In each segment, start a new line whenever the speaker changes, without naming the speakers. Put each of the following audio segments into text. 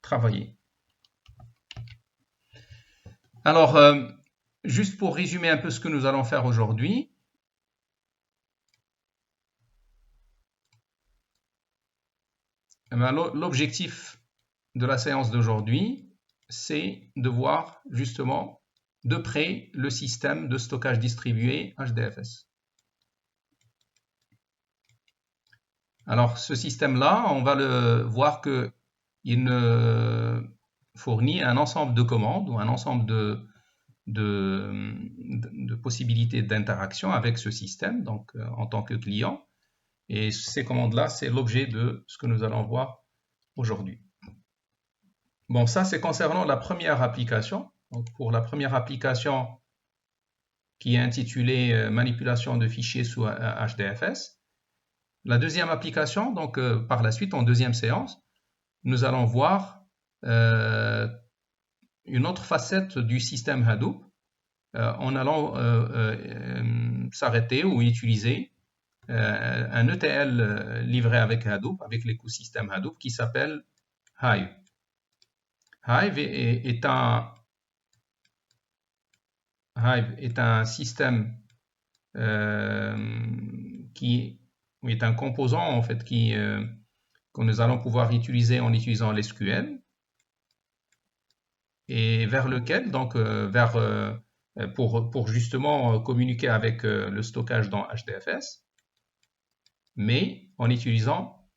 travailler. Alors, juste pour résumer un peu ce que nous allons faire aujourd'hui. L'objectif de la séance d'aujourd'hui, c'est de voir justement de près le système de stockage distribué HDFS. Alors, ce système-là, on va le voir qu'il fournit un ensemble de commandes ou un ensemble de possibilités d'interaction avec ce système, donc en tant que client. Et ces commandes-là, c'est l'objet de ce que nous allons voir aujourd'hui. Bon, ça, c'est concernant la première application. Donc, pour la première application qui est intitulée manipulation de fichiers sous HDFS. La deuxième application, donc par la suite, en deuxième séance, nous allons voir une autre facette du système Hadoop en allant s'arrêter ou utiliser un ETL livré avec Hadoop, avec l'écosystème Hadoop qui s'appelle Hive. Hive est un système qui est un composant en fait que nous allons pouvoir utiliser en utilisant l'SQL et vers lequel donc pour justement communiquer avec le stockage dans HDFS, mais en utilisant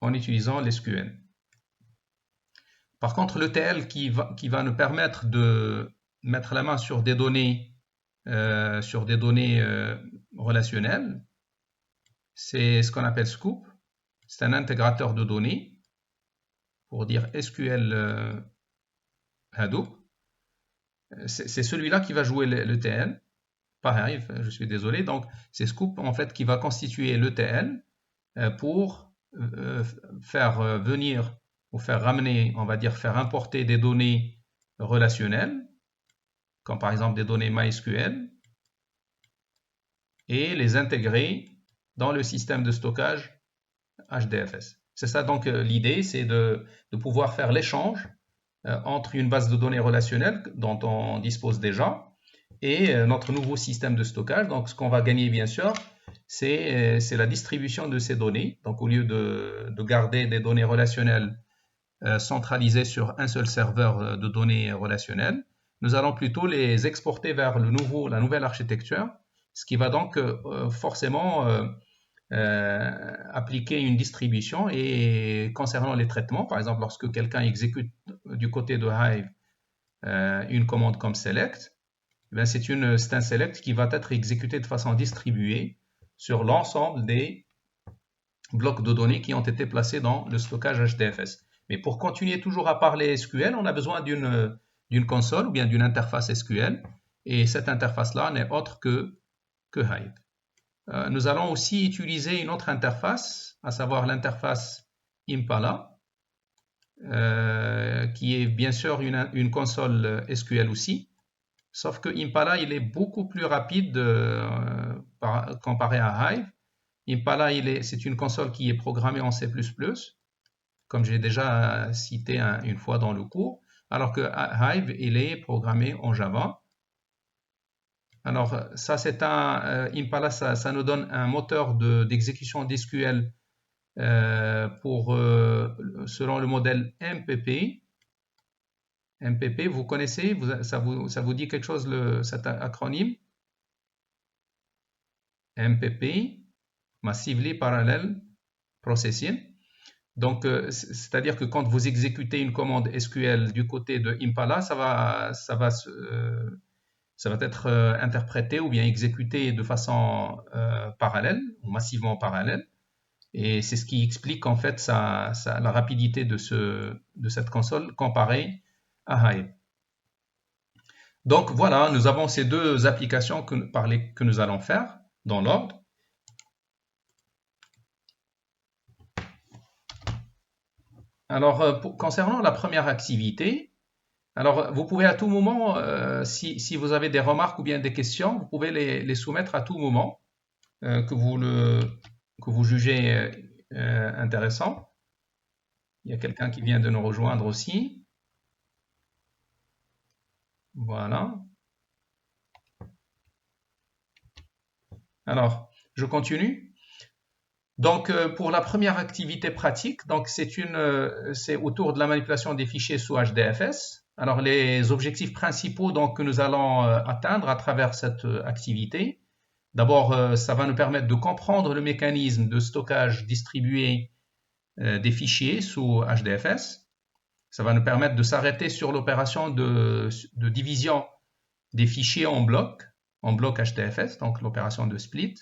l'SQL. Par contre, l'ETL qui va nous permettre de mettre la main sur des données relationnelles, c'est ce qu'on appelle Scoop. C'est un intégrateur de données pour dire SQL Hadoop. C'est celui-là qui va jouer l'ETL. Pareil, je suis désolé. Donc, c'est Scoop en fait qui va constituer l'ETL pour faire venir ou faire ramener, on va dire faire importer des données relationnelles, comme par exemple des données MySQL, et les intégrer dans le système de stockage HDFS. C'est ça donc l'idée, c'est de pouvoir faire l'échange entre une base de données relationnelle dont on dispose déjà et notre nouveau système de stockage. Donc ce qu'on va gagner bien sûr, c'est la distribution de ces données. Donc au lieu de garder des données relationnelles centralisées sur un seul serveur de données relationnelles, nous allons plutôt les exporter vers la nouvelle architecture, ce qui va donc forcément appliquer une distribution. Et concernant les traitements, par exemple lorsque quelqu'un exécute du côté de Hive une commande comme select, c'est un select qui va être exécuté de façon distribuée sur l'ensemble des blocs de données qui ont été placés dans le stockage HDFS. Mais pour continuer toujours à parler SQL, on a besoin d'une console ou bien d'une interface SQL, et cette interface-là n'est autre que Hive. Nous allons aussi utiliser une autre interface, à savoir l'interface Impala, qui est bien sûr une console SQL aussi, sauf que Impala il est beaucoup plus rapide comparé à Hive. Impala c'est une console qui est programmée en C++, comme j'ai déjà cité une fois dans le cours, alors que Hive il est programmé en Java. Alors ça c'est Impala, ça nous donne un moteur d'exécution d'SQL selon le modèle MPP. MPP, vous connaissez, ça vous dit quelque chose cet acronyme? MPP, Massively Parallel Processing. Donc, c'est-à-dire que quand vous exécutez une commande SQL du côté de Impala, ça va être interprété ou bien exécuté de façon parallèle, ou massivement parallèle. Et c'est ce qui explique en fait la rapidité de cette console comparée à Hive. Donc voilà, nous avons ces deux applications que nous allons faire dans l'ordre. Alors, concernant la première activité, alors vous pouvez à tout moment, si vous avez des remarques ou bien des questions, vous pouvez les soumettre à tout moment que vous jugez intéressant. Il y a quelqu'un qui vient de nous rejoindre aussi. Voilà. Alors, je continue. Donc, pour la première activité pratique, donc c'est autour de la manipulation des fichiers sous HDFS. Alors, les objectifs principaux donc, que nous allons atteindre à travers cette activité, d'abord, ça va nous permettre de comprendre le mécanisme de stockage distribué des fichiers sous HDFS. Ça va nous permettre de s'arrêter sur l'opération de division des fichiers en blocs HDFS, donc l'opération de split.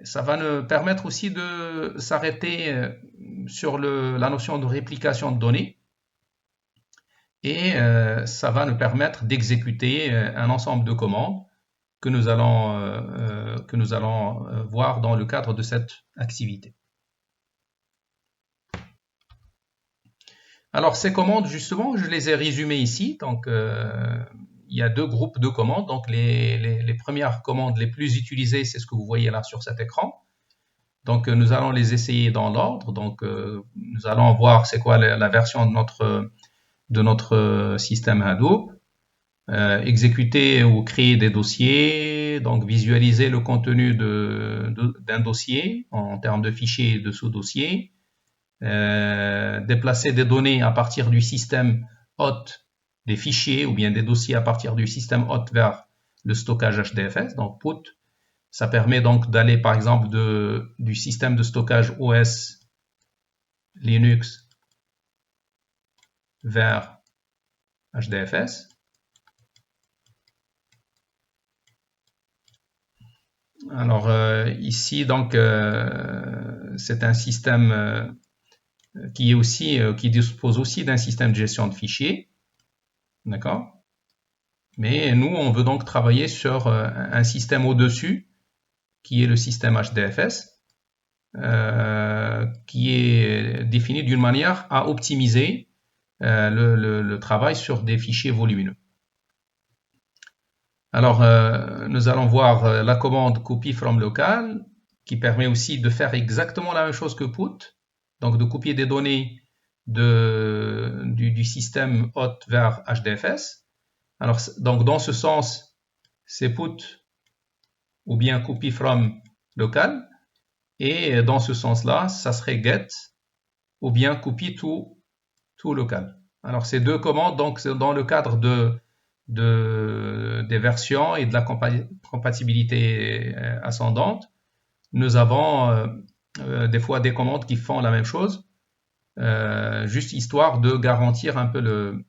Ça va nous permettre aussi de s'arrêter sur la notion de réplication de données et ça va nous permettre d'exécuter un ensemble de commandes que nous allons voir dans le cadre de cette activité. Alors ces commandes, justement, je les ai résumées ici. Donc, il y a deux groupes de commandes. Donc, les premières commandes les plus utilisées, c'est ce que vous voyez là sur cet écran. Donc, nous allons les essayer dans l'ordre. Donc, nous allons voir c'est quoi la version de notre système Hadoop. Exécuter ou créer des dossiers, donc visualiser le contenu d'un dossier en termes de fichiers et de sous-dossiers. Déplacer des données à partir du système hôte, des fichiers ou bien des dossiers à partir du système hôte vers le stockage HDFS, donc put. Ça permet donc d'aller par exemple du système de stockage OS Linux vers HDFS. Alors ici donc c'est un système qui dispose aussi d'un système de gestion de fichiers, d'accord? Mais nous, on veut donc travailler sur un système au-dessus, qui est le système HDFS, qui est défini d'une manière à optimiser le travail sur des fichiers volumineux. Alors, nous allons voir la commande copy from local, qui permet aussi de faire exactement la même chose que put, donc de copier des données du système hôte vers HDFS. Alors, donc dans ce sens, c'est put ou bien copy from local, et dans ce sens-là, ça serait get ou bien copy to local. Alors, ces deux commandes, donc, c'est dans le cadre des versions et de la compatibilité ascendante. Nous avons des fois des commandes qui font la même chose, juste histoire de garantir un peu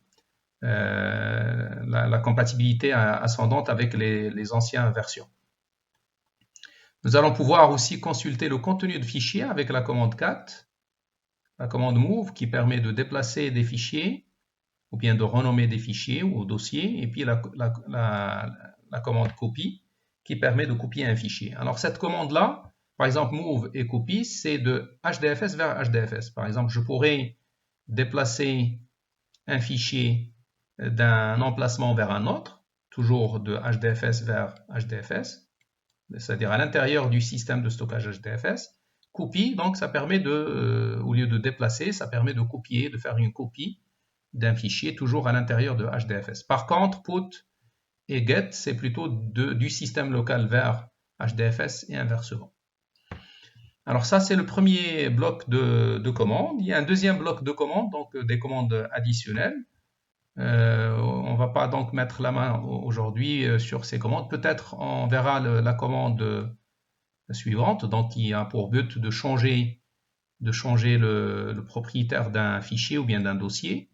la compatibilité ascendante avec les anciennes versions. Nous allons pouvoir aussi consulter le contenu de fichier avec la commande cat, la commande move qui permet de déplacer des fichiers ou bien de renommer des fichiers ou dossiers, et puis la commande copy qui permet de copier un fichier. Alors cette commande-là, par exemple move et copy, c'est de HDFS vers HDFS. Par exemple, je pourrais déplacer un fichier d'un emplacement vers un autre, toujours de HDFS vers HDFS, c'est-à-dire à l'intérieur du système de stockage HDFS. Copy, donc ça permet au lieu de déplacer, ça permet de copier, de faire une copie d'un fichier toujours à l'intérieur de HDFS. Par contre, put et get, c'est plutôt du système local vers HDFS et inversement. Alors ça, c'est le premier bloc de commandes. Il y a un deuxième bloc de commandes, donc des commandes additionnelles. On ne va pas donc mettre la main aujourd'hui sur ces commandes. Peut-être on verra la commande suivante, donc qui a pour but de changer le propriétaire d'un fichier ou bien d'un dossier.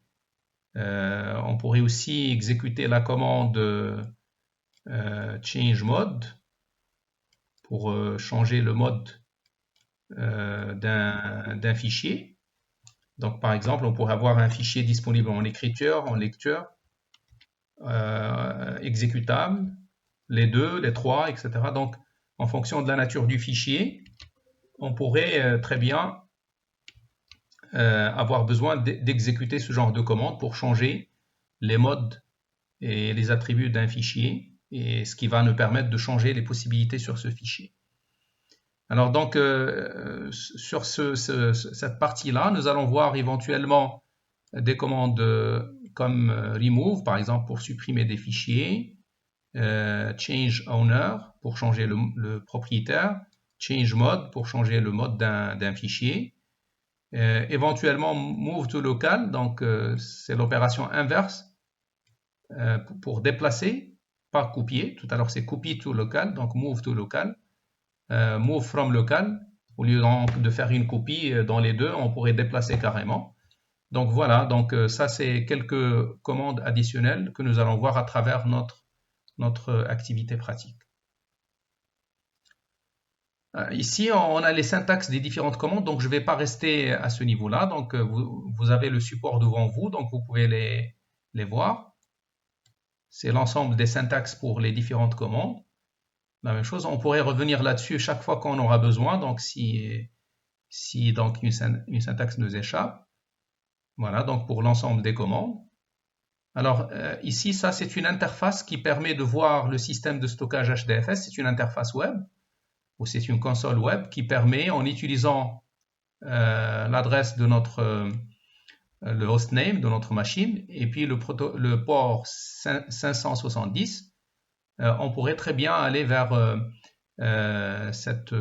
On pourrait aussi exécuter la commande change mode pour changer le mode d'un fichier. Donc par exemple, on pourrait avoir un fichier disponible en écriture, en lecture, exécutable, les deux, les trois, etc. Donc en fonction de la nature du fichier, on pourrait très bien avoir besoin d'exécuter ce genre de commande pour changer les modes et les attributs d'un fichier, et ce qui va nous permettre de changer les possibilités sur ce fichier. Alors donc, sur cette partie-là, nous allons voir éventuellement des commandes comme remove, par exemple, pour supprimer des fichiers, change owner, pour changer le propriétaire, change mode, pour changer le mode d'un fichier, éventuellement move to local, donc c'est l'opération inverse pour déplacer, pas copier. Tout à l'heure, c'est copy to local, donc move to local. Move from local, au lieu donc de faire une copie dans les deux, on pourrait déplacer carrément. Donc voilà, donc ça c'est quelques commandes additionnelles que nous allons voir à travers notre activité pratique. Ici, on a les syntaxes des différentes commandes, donc je ne vais pas rester à ce niveau-là. Donc vous avez le support devant vous, donc vous pouvez les voir. C'est l'ensemble des syntaxes pour les différentes commandes. La même chose, on pourrait revenir là-dessus chaque fois qu'on aura besoin, donc si donc une syntaxe nous échappe. Voilà, donc pour l'ensemble des commandes. Alors ici, ça c'est une interface qui permet de voir le système de stockage HDFS, c'est une interface web, ou c'est une console web qui permet, en utilisant l'adresse de le hostname de notre machine, et puis le port 570, on pourrait très bien aller vers cette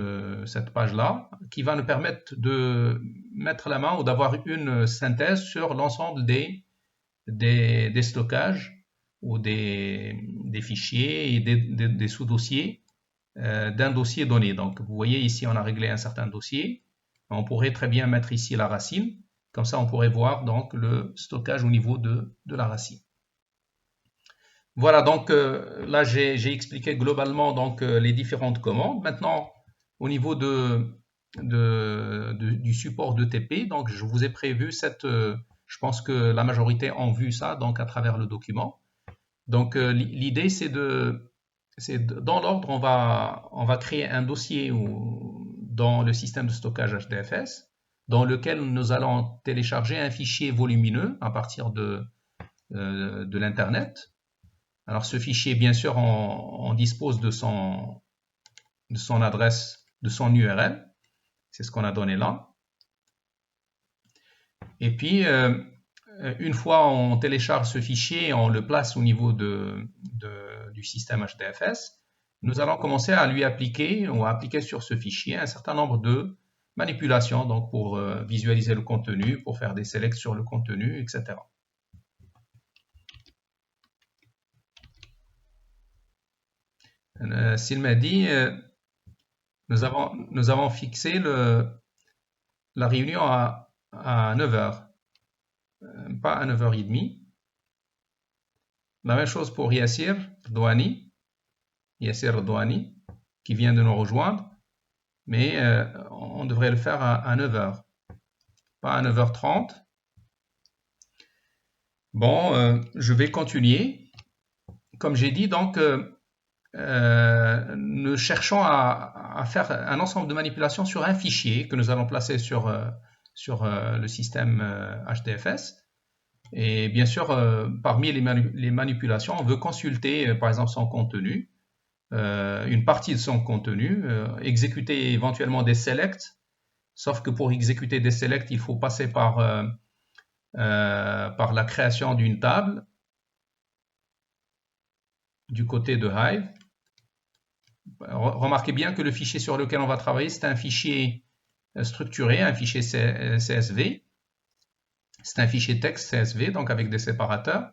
page-là, qui va nous permettre de mettre la main ou d'avoir une synthèse sur l'ensemble des stockages ou des fichiers et des sous-dossiers d'un dossier donné. Donc, vous voyez ici, on a réglé un certain dossier. On pourrait très bien mettre ici la racine. Comme ça, on pourrait voir donc le stockage au niveau de la racine. Voilà, donc là j'ai expliqué globalement donc les différentes commandes. Maintenant, au niveau du support d'ETP, donc je vous ai prévu je pense que la majorité ont vu ça donc à travers le document. Donc l'idée c'est dans l'ordre, on va créer un dossier dans le système de stockage HDFS dans lequel nous allons télécharger un fichier volumineux à partir de l'Internet. Alors ce fichier, bien sûr, on dispose de son adresse, de son URL. C'est ce qu'on a donné là. Et puis, une fois on télécharge ce fichier, on le place au niveau du système HDFS, nous allons commencer à lui appliquer, ou à appliquer sur ce fichier un certain nombre de manipulations, donc pour visualiser le contenu, pour faire des selects sur le contenu, etc. S'il m'a dit, nous avons fixé la réunion à 9h, pas à 9h30. La même chose pour Yassir Rdouani, qui vient de nous rejoindre, mais on devrait le faire à 9h, pas à 9h30. Bon, je vais continuer. Comme j'ai dit, donc, nous cherchons à faire un ensemble de manipulations sur un fichier que nous allons placer sur le système HDFS. Et bien sûr, parmi les manipulations, on veut consulter par exemple son contenu, une partie de son contenu, exécuter éventuellement des selects, sauf que pour exécuter des selects, il faut passer par la création d'une table du côté de Hive. Remarquez bien que le fichier sur lequel on va travailler, c'est un fichier structuré, un fichier CSV. C'est un fichier texte CSV, donc avec des séparateurs.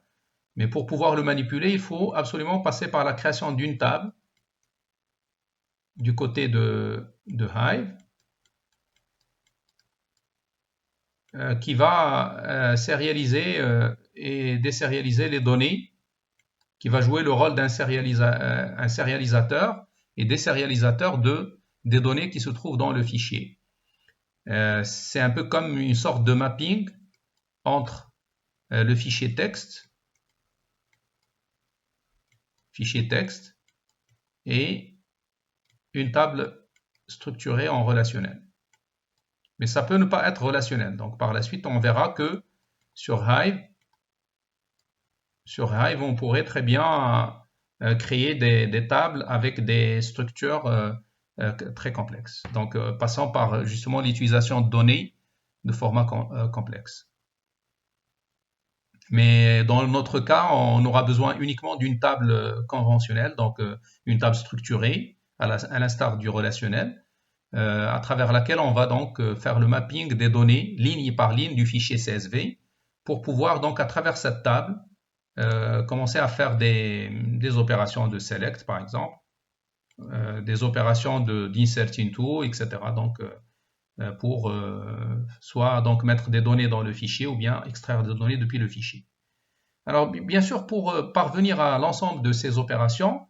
Mais pour pouvoir le manipuler, il faut absolument passer par la création d'une table du côté de Hive qui va sérialiser et désérialiser les données, qui va jouer le rôle d'un sérialisateur et désérialisateur des données qui se trouvent dans le fichier. C'est un peu comme une sorte de mapping entre le fichier texte et une table structurée en relationnel. Mais ça peut ne pas être relationnel. Donc par la suite, on verra que sur Hive, on pourrait très bien créer des tables avec des structures très complexes. Donc, passant par justement l'utilisation de données de format complexe. Mais dans notre cas, on aura besoin uniquement d'une table conventionnelle, donc une table structurée, à l'instar du relationnel, à travers laquelle on va donc faire le mapping des données ligne par ligne du fichier CSV pour pouvoir donc à travers cette table commencer à faire des opérations de select par exemple, des opérations d'insert into, etc. Donc pour soit donc mettre des données dans le fichier ou bien extraire des données depuis le fichier. Alors bien sûr, pour parvenir à l'ensemble de ces opérations,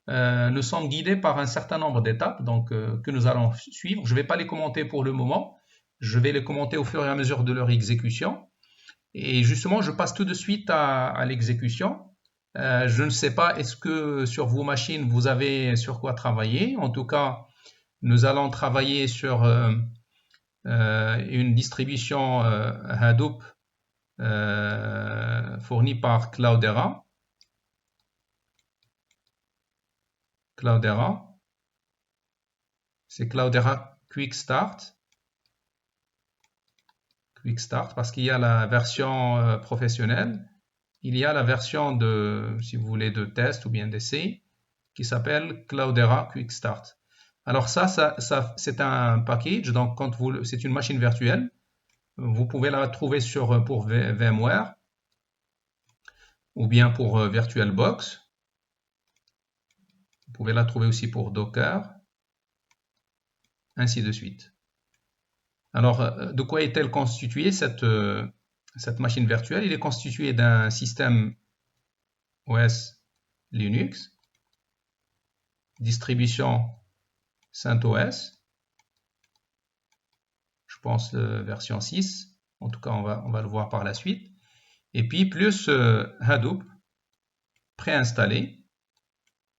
nous sommes guidés par un certain nombre d'étapes donc, que nous allons suivre. Je ne vais pas les commenter pour le moment, je vais les commenter au fur et à mesure de leur exécution. Et justement, je passe tout de suite à l'exécution. Je ne sais pas, est-ce que sur vos machines, vous avez sur quoi travailler? En tout cas, nous allons travailler sur une distribution Hadoop fournie par Cloudera. Cloudera, c'est Cloudera Quick Start. Quick Start parce qu'il y a la version professionnelle, il y a la version de, si vous voulez, de test ou bien d'essai qui s'appelle Cloudera Quick Start. Alors ça c'est un package, donc quand c'est une machine virtuelle, vous pouvez la trouver pour VMware ou bien pour VirtualBox. Vous pouvez la trouver aussi pour Docker, ainsi de suite. Alors, de quoi est-elle constituée cette machine virtuelle? Il est constitué d'un système OS Linux, distribution CentOS, je pense version 6, en tout cas on va le voir par la suite, et puis plus Hadoop préinstallé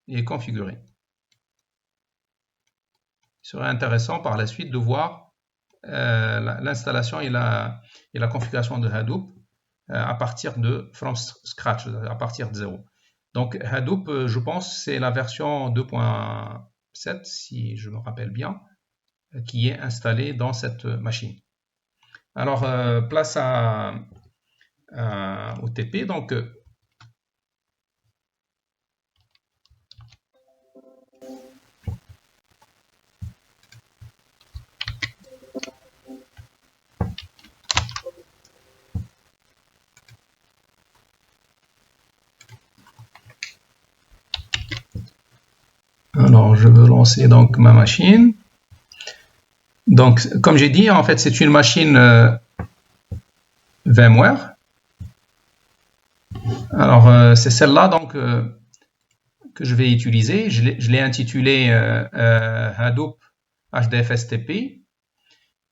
et configuré. Il serait intéressant par la suite de voir l'installation et la configuration de Hadoop à partir de from scratch, à partir de zéro. Donc Hadoop, je pense, c'est la version 2.7, si je me rappelle bien, qui est installée dans cette machine. Alors, place au TP. Donc, alors, je veux lancer donc ma machine. Donc, comme j'ai dit, en fait, c'est une machine VMware. Alors, c'est celle-là donc que je vais utiliser. Je l'ai intitulée Hadoop HDFSTP.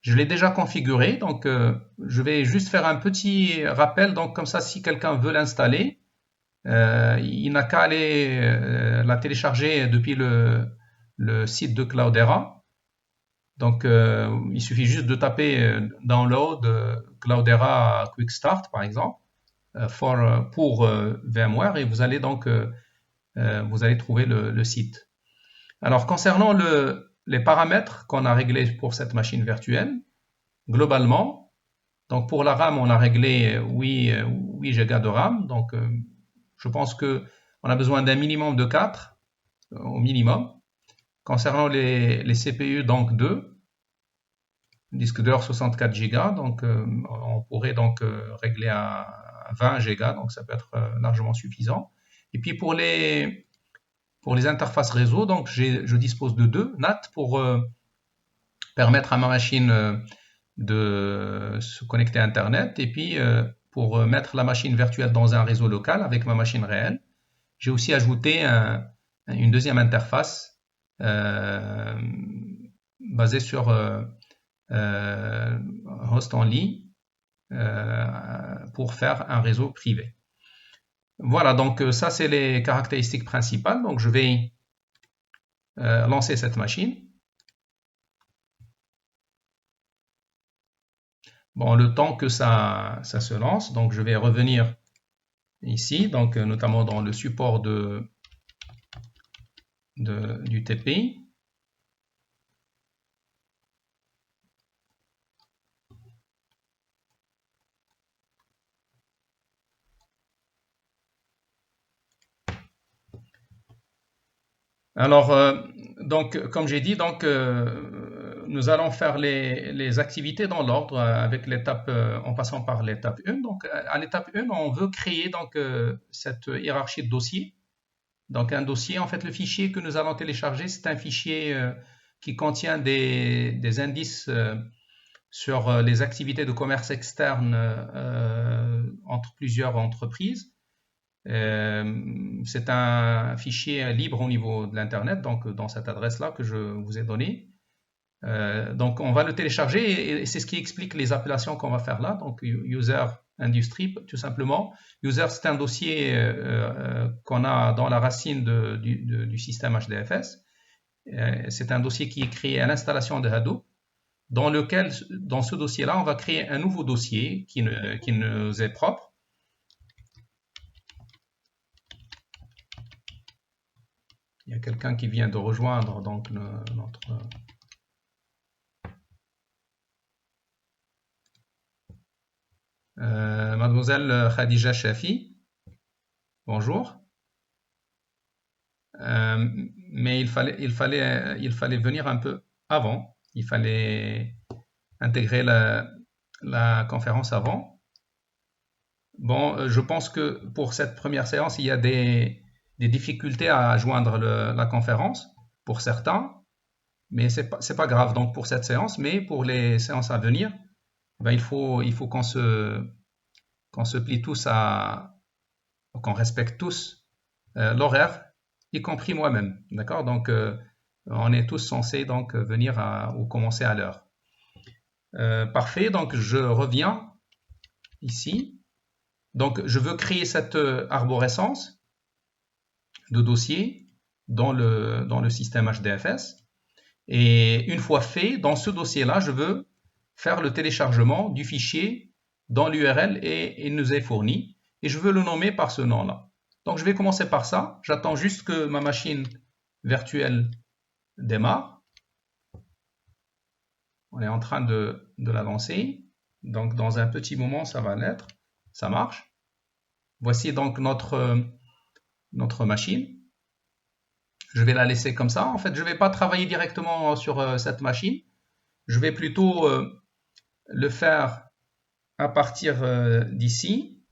Je l'ai déjà configuré, donc je vais juste faire un petit rappel. Donc, comme ça, si quelqu'un veut l'installer, il n'a qu'à aller la télécharger depuis le site de Cloudera. Donc, il suffit juste de taper download Cloudera Quick Start, par exemple, pour VMware, et vous allez donc vous allez trouver le site. Alors, concernant les paramètres qu'on a réglés pour cette machine virtuelle, globalement, donc pour la RAM, on a réglé 8 Go de RAM, donc je pense qu'on a besoin d'un minimum de 4, au minimum. Concernant les CPU, donc 2, disque dur 64 Go, donc on pourrait donc régler à 20 Go, donc ça peut être largement suffisant. Et puis pour les interfaces réseau, donc je dispose de 2 NAT pour permettre à ma machine de se connecter à Internet, et puis pour mettre la machine virtuelle dans un réseau local avec ma machine réelle. J'ai aussi ajouté une deuxième interface basée sur host en ligne pour faire un réseau privé. Voilà, donc ça c'est les caractéristiques principales. Donc je vais lancer cette machine. Bon, le temps que ça se lance, donc je vais revenir ici, donc notamment dans le support du TP. Alors, donc, comme j'ai dit, donc, nous allons faire les activités dans l'ordre avec l'étape, en passant par l'étape 1. Donc, à l'étape 1, on veut créer donc, cette hiérarchie de dossiers. Donc, un dossier, en fait, le fichier que nous allons télécharger, c'est un fichier qui contient des indices sur les activités de commerce externe entre plusieurs entreprises. C'est un fichier libre au niveau de l'Internet, donc dans cette adresse-là que je vous ai donnée. Donc on va le télécharger et c'est ce qui explique les appellations qu'on va faire là. Donc user industry, tout simplement. User, c'est un dossier qu'on a dans la racine du système HDFS. C'est un dossier qui est créé à l'installation de Hadoop, dans lequel, dans ce dossier-là, on va créer un nouveau dossier qui nous est propre. Il y a quelqu'un qui vient de rejoindre donc notre... Mademoiselle Khadija Shafi, bonjour. Mais il fallait venir un peu avant. Il fallait intégrer la conférence avant. Bon, je pense que pour cette première séance, il y a des difficultés à joindre la conférence pour certains, mais c'est pas grave donc pour cette séance, mais pour les séances à venir, ben, il faut qu'on se plie tous qu'on respecte tous l'horaire, y compris moi-même, d'accord? Donc on est tous censés donc venir ou commencer à l'heure. Parfait, donc je reviens ici. Donc je veux créer cette arborescence de dossiers dans le système HDFS. Et une fois fait, dans ce dossier-là, je veux faire le téléchargement du fichier dont l'URL nous est fourni et je veux le nommer par ce nom-là. Donc je vais commencer par ça. J'attends juste que ma machine virtuelle démarre. On est en train de la lancer. Donc dans un petit moment, ça va l'être. Ça marche. Voici donc notre machine. Je vais la laisser comme ça. En fait, je ne vais pas travailler directement sur cette machine. Je vais plutôt le faire à partir d'ici.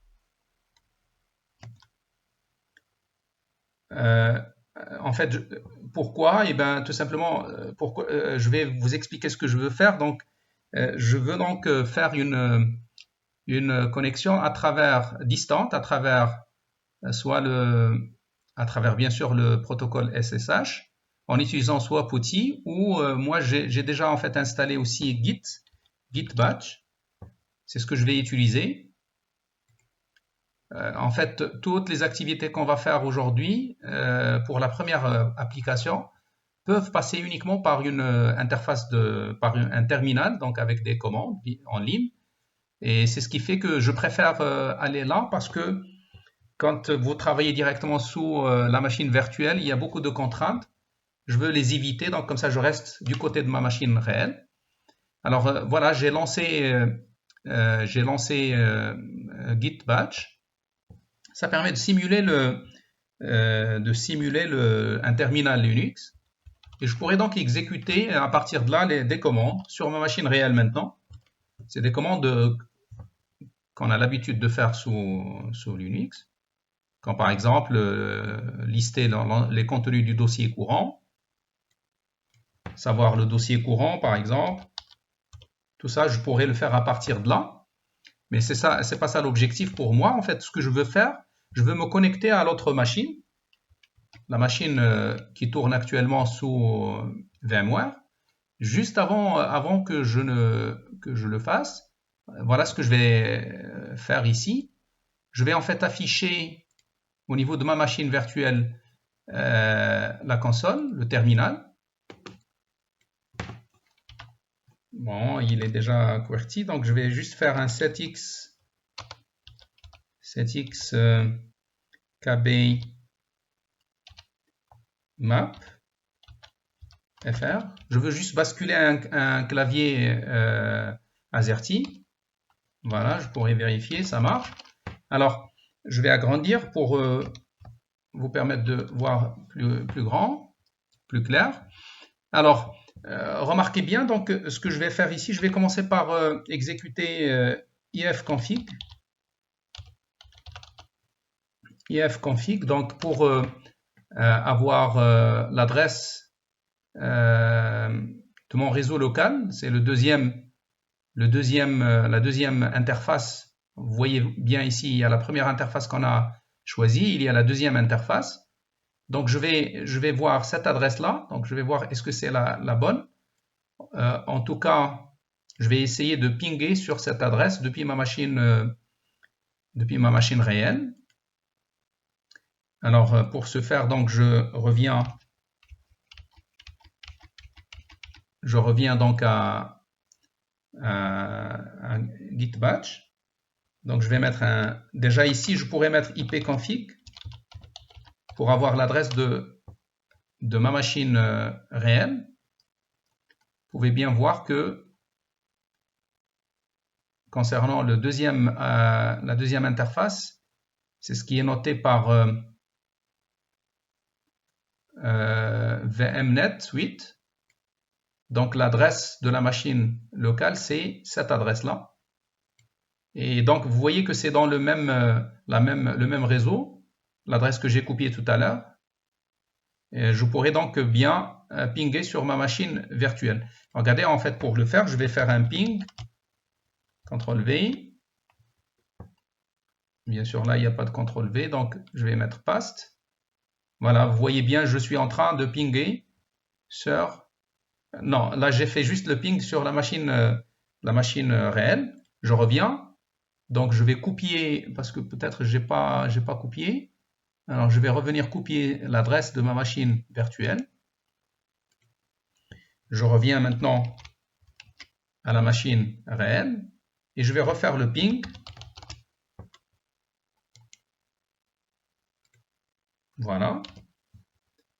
En fait, pourquoi? Eh bien, tout simplement, je vais vous expliquer ce que je veux faire. Donc, je veux donc faire une connexion distante, à travers bien sûr le protocole SSH, en utilisant soit PuTTY ou moi j'ai déjà en fait installé aussi Git Batch. C'est ce que je vais utiliser. En fait, toutes les activités qu'on va faire aujourd'hui pour la première application peuvent passer uniquement par une interface par un terminal, donc avec des commandes en ligne. Et c'est ce qui fait que je préfère aller là parce que quand vous travaillez directement sous la machine virtuelle, il y a beaucoup de contraintes. Je veux les éviter, donc comme ça je reste du côté de ma machine réelle. Alors voilà, j'ai lancé Git Batch. Ça permet de simuler un terminal Linux. Et je pourrais donc exécuter à partir de là des commandes sur ma machine réelle maintenant. C'est des commandes qu'on a l'habitude de faire sous Linux. Comme par exemple lister les contenus du dossier courant, savoir le dossier courant par exemple. Tout ça, je pourrais le faire à partir de là. Mais c'est pas ça l'objectif pour moi. En fait, ce que je veux faire, je veux me connecter à l'autre machine, la machine qui tourne actuellement sous VMware, juste avant que je le fasse. Voilà ce que je vais faire ici. Je vais en fait afficher au niveau de ma machine virtuelle la console, le terminal. Bon, il est déjà QWERTY, donc je vais juste faire un setx kb map fr. Je veux juste basculer un clavier AZERTY. Voilà, je pourrais vérifier, ça marche. Alors, je vais agrandir pour vous permettre de voir plus grand. plus clair. Alors, remarquez bien, donc, ce que je vais faire ici, je vais commencer par exécuter ifconfig. ifconfig, donc pour avoir l'adresse de mon réseau local, c'est la deuxième interface. Vous voyez bien ici, il y a la première interface qu'on a choisie, il y a la deuxième interface. Donc je vais voir cette adresse-là, donc je vais voir est-ce que c'est la bonne. En tout cas, je vais essayer de pinguer sur cette adresse depuis ma machine réelle. Alors pour ce faire, donc je reviens donc à git batch. Donc je vais mettre déjà ici, je pourrais mettre ipconfig pour avoir l'adresse de ma machine réelle. Vous pouvez bien voir que concernant la deuxième interface, c'est ce qui est noté par vmnet 8. Donc l'adresse de la machine locale, c'est cette adresse-là. Et donc vous voyez que c'est dans le même réseau, l'adresse que j'ai copiée tout à l'heure. Je pourrais donc bien pinguer sur ma machine virtuelle. Regardez, en fait, pour le faire, je vais faire un ping, CTRL-V. Bien sûr, là, il n'y a pas de CTRL-V, donc je vais mettre paste. Voilà, vous voyez bien, je suis en train de pinguer sur... Non, là, j'ai fait juste le ping sur la machine réelle. Je reviens. Donc, je vais copier, parce que peut-être j'ai pas copié. Alors, je vais revenir copier l'adresse de ma machine virtuelle. Je reviens maintenant à la machine réelle et je vais refaire le ping. Voilà.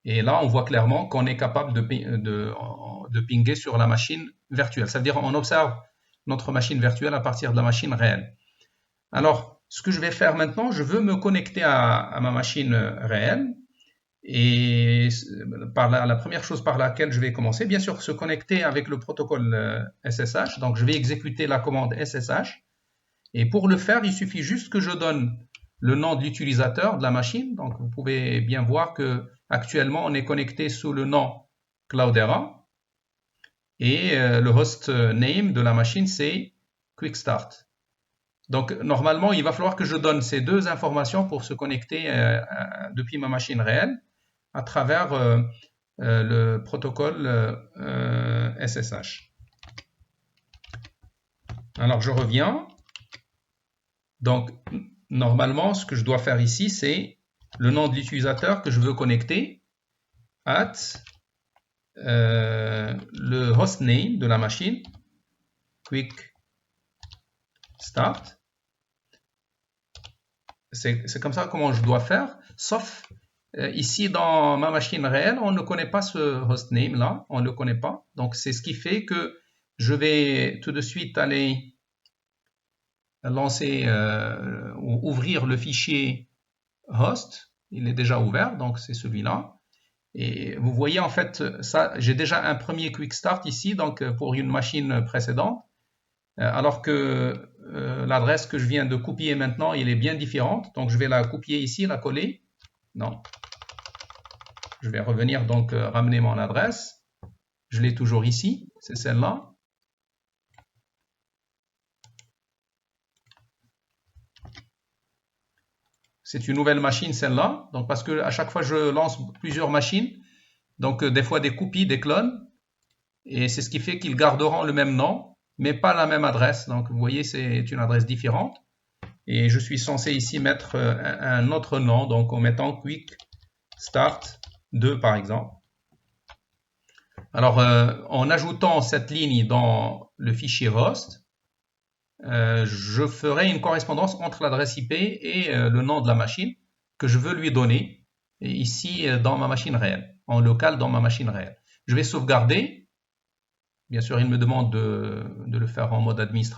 Et là, on voit clairement qu'on est capable de pinguer sur la machine virtuelle. Ça veut dire qu'on observe notre machine virtuelle à partir de la machine réelle. Alors, ce que je vais faire maintenant, je veux me connecter à ma machine réelle. Et la première chose par laquelle je vais commencer, bien sûr, se connecter avec le protocole SSH. Donc, je vais exécuter la commande SSH. Et pour le faire, il suffit juste que je donne le nom de l'utilisateur de la machine. Donc, vous pouvez bien voir que actuellement, on est connecté sous le nom Cloudera. Et le host name de la machine, c'est QuickStart. Donc, normalement, il va falloir que je donne ces deux informations pour se connecter depuis ma machine réelle à travers le protocole SSH. Alors, je reviens. Donc, normalement, ce que je dois faire ici, c'est le nom de l'utilisateur que je veux connecter at le hostname de la machine, QuickStart. C'est comme ça comment je dois faire, sauf ici dans ma machine réelle, on ne connaît pas ce hostname là, on ne le connaît pas. Donc c'est ce qui fait que je vais tout de suite aller lancer ou ouvrir le fichier host. Il est déjà ouvert, donc c'est celui-là. Et vous voyez en fait, ça, j'ai déjà un premier quick start ici, donc pour une machine précédente. Alors que l'adresse que je viens de copier maintenant, elle est bien différente. Donc, je vais la copier ici, la coller. Non. Je vais revenir donc ramener mon adresse. Je l'ai toujours ici, c'est celle-là. C'est une nouvelle machine, celle-là. Donc, parce que à chaque fois, je lance plusieurs machines. Donc, des fois, des copies, des clones. Et c'est ce qui fait qu'ils garderont le même nom, mais pas la même adresse. Donc, vous voyez, c'est une adresse différente. Et je suis censé ici mettre un autre nom, donc en mettant Quick Start 2, par exemple. Alors, en ajoutant cette ligne dans le fichier host, je ferai une correspondance entre l'adresse IP et le nom de la machine que je veux lui donner, et ici dans ma machine réelle, en local dans ma machine réelle. Je vais sauvegarder. Bien sûr, il me demande de le faire en mode administrateur.